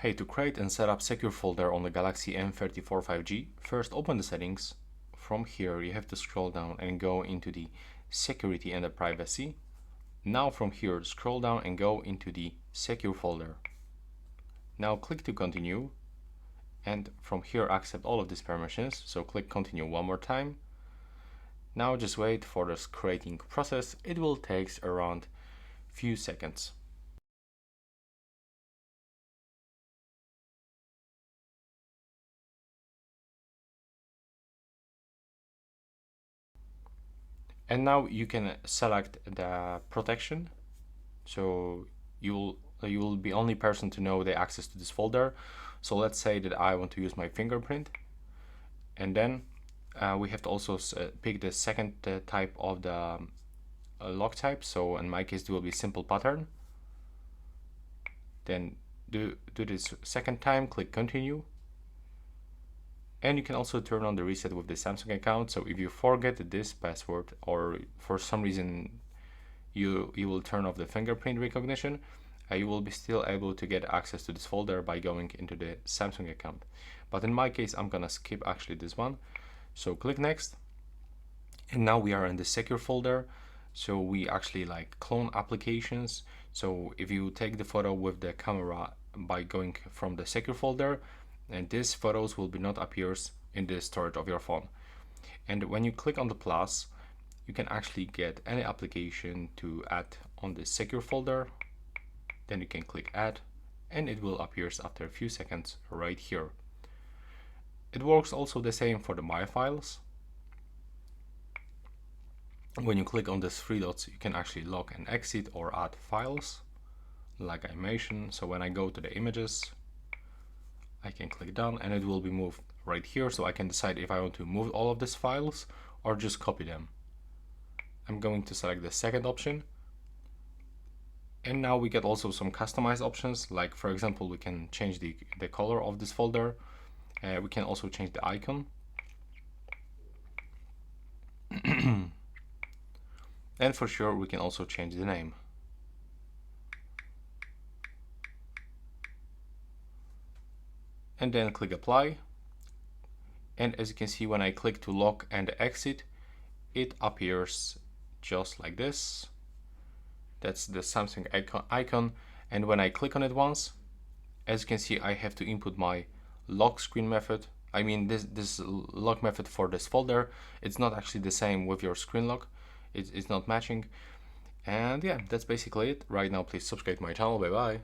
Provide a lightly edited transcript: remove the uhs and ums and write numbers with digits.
Hey, to create and set up secure folder on the Galaxy M34 5G, first open the settings. From here you have to scroll down and go into the security and the privacy. Now from here scroll down and go into the secure folder. Now click to continue, and from here accept all of these permissions, so click continue one more time. Now just wait for this creating process. It will take around few seconds. And now you can select the protection, so you will be only person to know the access to this folder. So let's say that I want to use my fingerprint, and then we have to also pick the second type of the lock type. So in my case it will be simple pattern. Then do this second time, click continue. And you can also turn on the reset with the Samsung account. So if you forget this password, or for some reason you will turn off the fingerprint recognition, you will be still able to get access to this folder by going into the Samsung account. But in my case, I'm gonna skip actually this one. So click next. And now we are in the secure folder. So we actually like clone applications. So if you take the photo with the camera by going from the secure folder, and these photos will be not appears in the storage of your phone. And when you click on the plus, you can actually get any application to add on the secure folder. Then you can click add, and it will appear after a few seconds right here. It works also the same for the My Files. When you click on these three dots, you can actually lock and exit or add files, like I mentioned. So when I go to the images, I can click down and it will be moved right here, so I can decide if I want to move all of these files or just copy them. I'm going to select the second option. And now we get also some customized options, like for example we can change the color of this folder. We can also change the icon. And for sure we can also change the name. And then click apply, and as you can see, when I click to lock and exit, it appears just like this. That's the Samsung icon, and when I click on it once, as you can see, I have to input my lock screen method. I mean this lock method for this folder, it's not actually the same with your screen lock. It's not matching. And yeah, that's basically it. Right now please subscribe to my channel. Bye bye.